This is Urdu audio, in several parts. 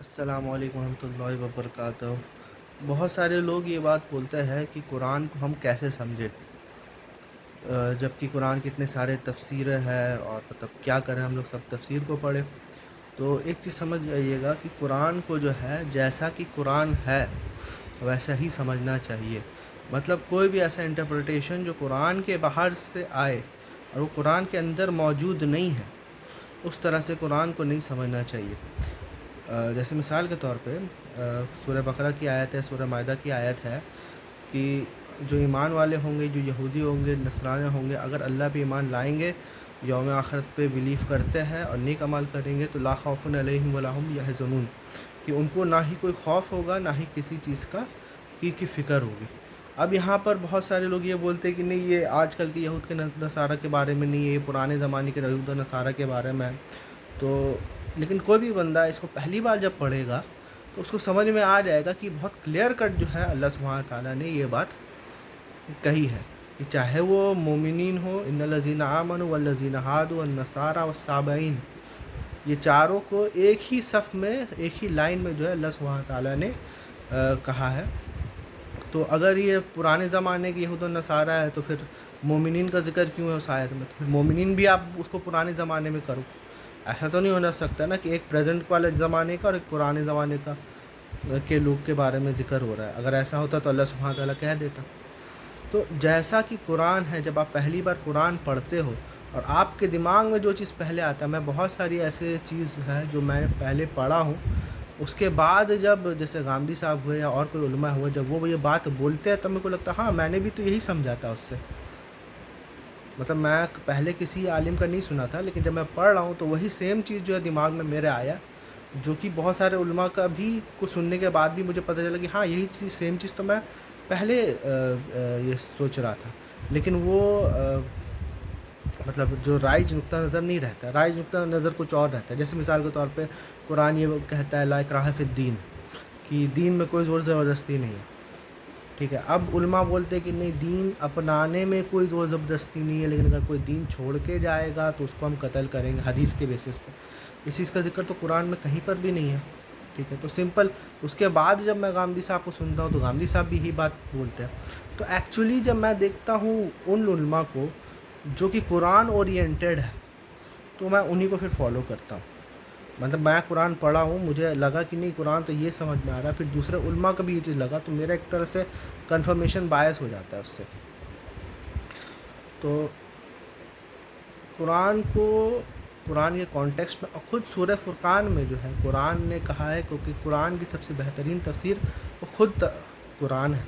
السلام علیکم ورحمۃ اللہ وبرکاتہ۔ بہت سارے لوگ یہ بات بولتے ہیں کہ قرآن کو ہم کیسے سمجھیں، جبکہ قرآن کے اتنے سارے تفسیریں ہیں اور مطلب کیا کریں ہم لوگ سب تفسیر کو پڑھیں۔ تو ایک چیز سمجھ جائیے گا کہ قرآن کو جو ہے جیسا کہ قرآن ہے ویسا ہی سمجھنا چاہیے۔ مطلب کوئی بھی ایسا انٹرپریٹیشن جو قرآن کے باہر سے آئے اور وہ قرآن کے اندر موجود نہیں ہے، اس طرح سے قرآن کو نہیں سمجھنا چاہیے۔ جیسے مثال کے طور پہ سورہ بقرہ کی آیت ہے، سورہ مائدہ کی آیت ہے کہ جو ایمان والے ہوں گے، جو یہودی ہوں گے، نصرانی ہوں گے، اگر اللہ پہ ایمان لائیں گے، یوم آخرت پہ بلیف کرتے ہیں اور نیک عمل کریں گے تو لا خوف علیہم ولا هم یحزنون، کہ ان کو نہ ہی کوئی خوف ہوگا نہ ہی کسی چیز کی فکر ہوگی۔ اب یہاں پر بہت سارے لوگ یہ بولتے ہیں کہ نہیں، یہ آج کل کے یہود کے نصارہ کے بارے میں نہیں ہے، یہ پرانے زمانے کے یہود و نصارہ کے بارے میں ہے۔ تو لیکن کوئی بھی بندہ اس کو پہلی بار جب پڑھے گا تو اس کو سمجھ میں آ جائے گا کہ بہت کلیئر کٹ جو ہے اللہ سبحانہ تعالیٰ نے یہ بات کہی ہے کہ چاہے وہ مومنین ہو، ان الذین آمنوا والذین ہادوا والنصارى والصابئین، یہ چاروں کو ایک ہی صف میں، ایک ہی لائن میں جو ہے اللہ سبحانہ تعالیٰ نے کہا ہے۔ تو اگر یہ پرانے زمانے کے یہود و نصارہ ہے تو پھر مومنین کا ذکر کیوں ہے اس آیت میں؟ تو پھر مومنین بھی آپ اس کو پرانے زمانے میں کرو، ایسا تو نہیں ہونا سکتا نا کہ ایک پریزنٹ والے زمانے کا اور ایک پرانے زمانے کا کے لوگ کے بارے میں ذکر ہو رہا ہے۔ اگر ایسا ہوتا تو اللہ سبحانہ تعالیٰ کہہ دیتا۔ تو جیسا کہ قرآن ہے، جب آپ پہلی بار قرآن پڑھتے ہو اور آپ کے دماغ میں جو چیز پہلے آتا ہے، میں بہت ساری ایسے چیز ہے جو میں نے پہلے پڑھا ہوں، اس کے بعد جب جیسے گاندھی صاحب ہوئے یا اور کوئی علماء ہوئے، جب وہ یہ بات بولتے ہیں تب میرے کو لگتا ہے ہاں میں نے بھی تو یہی سمجھا تھا اس سے۔ مطلب میں پہلے کسی عالم کا نہیں سنا تھا، لیکن جب میں پڑھ رہا ہوں تو وہی سیم چیز جو ہے دماغ میں میرے آیا، جو کہ بہت سارے علماء کا بھی کو سننے کے بعد بھی مجھے پتہ چلا کہ ہاں یہی چیز، سیم چیز تو میں پہلے یہ سوچ رہا تھا، لیکن وہ مطلب جو رائج نقطہ نظر نہیں رہتا، رائج نقطہ نظر کچھ اور رہتا ہے۔ جیسے مثال کے طور پہ قرآن یہ کہتا ہے لا اکراہ فی الدین، کہ دین میں کوئی زور زبردستی نہیں ہے، ٹھیک ہے۔ اب علماء بولتے ہیں کہ نہیں، دین اپنانے میں کوئی زور زبردستی نہیں ہے، لیکن اگر کوئی دین چھوڑ کے جائے گا تو اس کو ہم قتل کریں گے حدیث کے بیسس پر۔ اس چیز کا ذکر تو قرآن میں کہیں پر بھی نہیں ہے، ٹھیک ہے۔ تو سمپل اس کے بعد جب میں گاندھی صاحب کو سنتا ہوں تو گاندھی صاحب بھی یہی بات بولتے ہیں۔ تو ایکچولی جب میں دیکھتا ہوں ان علماء کو جو کہ قرآن اورینٹیڈ ہے، تو میں انہی کو پھر فالو کرتا ہوں۔ مطلب میں قرآن پڑھا ہوں، مجھے لگا کہ نہیں قرآن تو یہ سمجھ میں آ رہا ہے، پھر دوسرے علماء کا بھی یہ چیز لگا، تو میرا ایک طرح سے کنفرمیشن باعث ہو جاتا ہے اس سے۔ تو قرآن کو، قرآن کے کانٹیکسٹ میں، اور خود سورہ فرقان میں جو ہے قرآن نے کہا ہے، کیونکہ قرآن کی سب سے بہترین تفسیر وہ خود قرآن ہے۔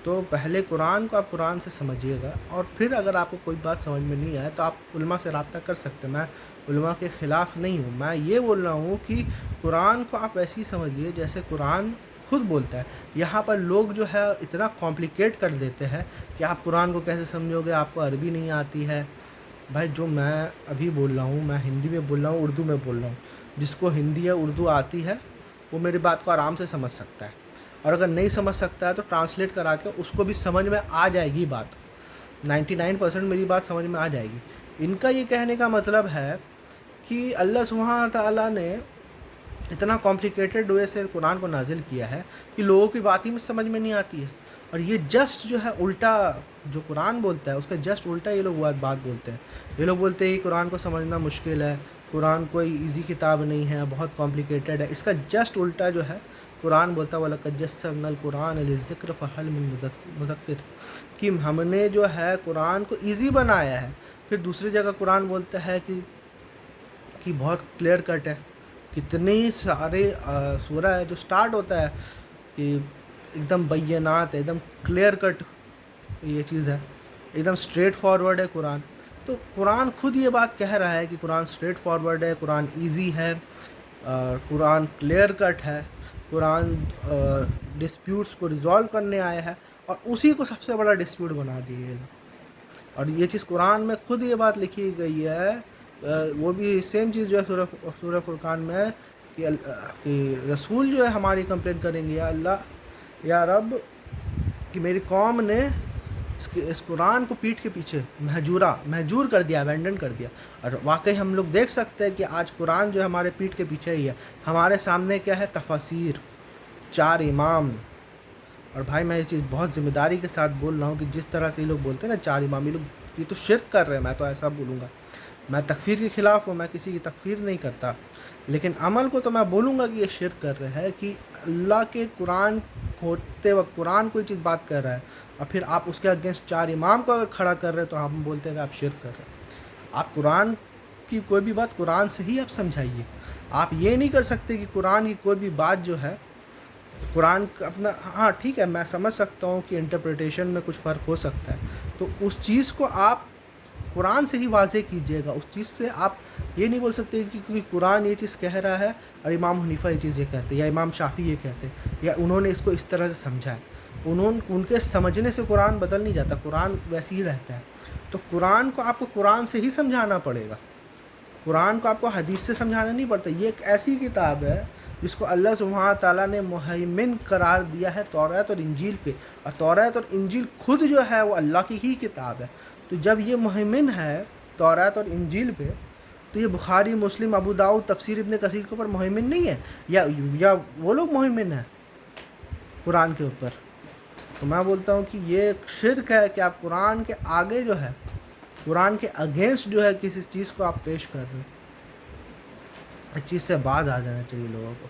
تو پہلے قرآن کو آپ قرآن سے سمجھیے گا، اور پھر اگر آپ کو کوئی بات سمجھ میں نہیں آئے تو آپ علماء سے رابطہ کر سکتے ہیں۔ میں علماء کے خلاف نہیں ہوں، میں یہ بول رہا ہوں کہ قرآن کو آپ ایسے ہی سمجھیے جیسے قرآن خود بولتا ہے۔ یہاں پر لوگ جو ہے اتنا کمپلیکیٹ کر دیتے ہیں کہ آپ قرآن کو کیسے سمجھو گے، آپ کو عربی نہیں آتی ہے۔ بھائی جو میں ابھی بول رہا ہوں، میں ہندی میں بول رہا ہوں، اردو میں بول رہا ہوں، جس کو ہندی یا اردو آتی ہے وہ میری بات کو آرام سے سمجھ سکتا ہے، اور اگر نہیں سمجھ سکتا ہے تو ٹرانسلیٹ کرا کے اس کو بھی سمجھ میں آ جائے گی بات، 99% میری بات سمجھ میں آ جائے گی۔ ان کا یہ کہنے کا مطلب ہے کہ اللہ سبحانہ تعالیٰ نے اتنا کمپلیکیٹڈ وے سے قرآن کو نازل کیا ہے کہ لوگوں کی بات ہی میں سمجھ میں نہیں آتی ہے، اور یہ جسٹ جو ہے الٹا، جو قرآن بولتا ہے اس کا جسٹ الٹا یہ لوگ بات بولتے ہیں۔ یہ لوگ بولتے ہیں کہ قرآن کو سمجھنا مشکل ہے، قرآن کوئی ایزی کتاب نہیں ہے، بہت کمپلیکیٹڈ ہے۔ اس کا جسٹ الٹا جو ہے قرآن بولتا ہے وَلَقَدْ يَسَّرْنَا الْقُرْآنَ لِلذِّكْرِ فَهَلْ مِن مُّدَّكِرٍ، کہ ہم نے جو ہے قرآن کو ایزی بنایا ہے۔ پھر دوسری جگہ قرآن بولتا ہے کہ بہت کلیئر کٹ ہے، کتنے سارے سورہ ہے جو سٹارٹ ہوتا ہے کہ ایک دم بینات ہے، ایک دم کلیئر کٹ یہ چیز ہے، ایک دم اسٹریٹ فارورڈ ہے قرآن۔ تو قرآن خود یہ بات کہہ رہا ہے کہ قرآن اسٹریٹ فارورڈ ہے، قرآن ایزی ہے، قرآن کلیئر کٹ ہے، قرآن ڈسپیوٹس کو ریزالو کرنے آیا ہے، اور اسی کو سب سے بڑا ڈسپیوٹ بنا دیے۔ اور یہ چیز قرآن میں خود یہ بات لکھی گئی ہے، وہ بھی سیم چیز جو ہے سورہ فرقان میں، کہ رسول جو ہے ہماری کمپلین کریں گے یا اللہ یا رب کہ میری قوم نے اس قرآن کو پیٹھ کے پیچھے مہجور کر دیا، ابینڈن کر دیا. اور واقعی ہم لوگ دیکھ سکتے ہیں کہ آج قرآن جو ہے ہمارے پیٹھ کے پیچھے ہی ہے. ہمارے سامنے کیا ہے؟ تفاسیر، 4 امام. اور بھائی میں یہ چیز بہت ذمہ داری کے ساتھ بول رہا ہوں کہ جس طرح سے یہ لوگ بولتے ہیں نا 4 امام، یہ تو شرک کر رہے ہیں. میں تو ایسا بولوں گا، میں تکفیر کے خلاف ہوں، میں کسی کی تکفیر نہیں کرتا، لیکن عمل کو تو میں بولوں گا کہ یہ شرک کر رہے ہیں. کہ اللہ کے قرآن ہوتے وقت قرآن کوئی چیز بات کر رہا ہے اور پھر آپ اس کے اگینسٹ 4 امام کو اگر کھڑا کر رہے ہیں تو ہم بولتے ہیں کہ آپ شرک کر رہے ہیں. آپ قرآن کی کوئی بھی بات قرآن سے ہی آپ سمجھائیے. آپ یہ نہیں کر سکتے کہ قرآن کی کوئی بھی بات جو ہے قرآن کا اپنا، ہاں ٹھیک ہے میں سمجھ سکتا ہوں کہ انٹرپریٹیشن میں کچھ فرق ہو سکتا ہے، تو اس چیز کو آپ قرآن سے ہی واضح کیجیے گا. اس چیز سے آپ یہ نہیں بول سکتے کہ کیونکہ قرآن یہ چیز کہہ رہا ہے اور امام حنیفہ یہ چیز یہ کہتے ہیں یا امام شافعی یہ کہتے ہیں یا انہوں نے اس کو اس طرح سے سمجھا ہے. ان کے سمجھنے سے قرآن بدل نہیں جاتا، قرآن ویسے ہی رہتا ہے. تو قرآن کو آپ کو قرآن سے ہی سمجھانا پڑے گا، قرآن کو آپ کو حدیث سے سمجھانا نہیں پڑتا. یہ ایک ایسی کتاب ہے جس کو اللہ سبحانہ تعالیٰ نے مہیمن قرار دیا ہے توریت اور انجیل پہ، اور توریت اور انجیل خود جو ہے وہ اللہ کی ہی کتاب ہے. تو جب یہ مہیمن ہے توریت اور انجیل پہ، تو یہ بخاری، مسلم، ابو داؤد، تفسیر ابن کثیر کے اوپر مہیمن نہیں ہے، یا وہ لوگ مہیمن ہیں قرآن کے اوپر. تو میں بولتا ہوں کہ یہ ایک شرک ہے کہ آپ قرآن کے آگے جو ہے، قرآن کے اگینسٹ جو ہے کسی چیز کو آپ پیش کر رہے ہیں. اس چیز سے باز آ جانا چاہیے لوگوں کو.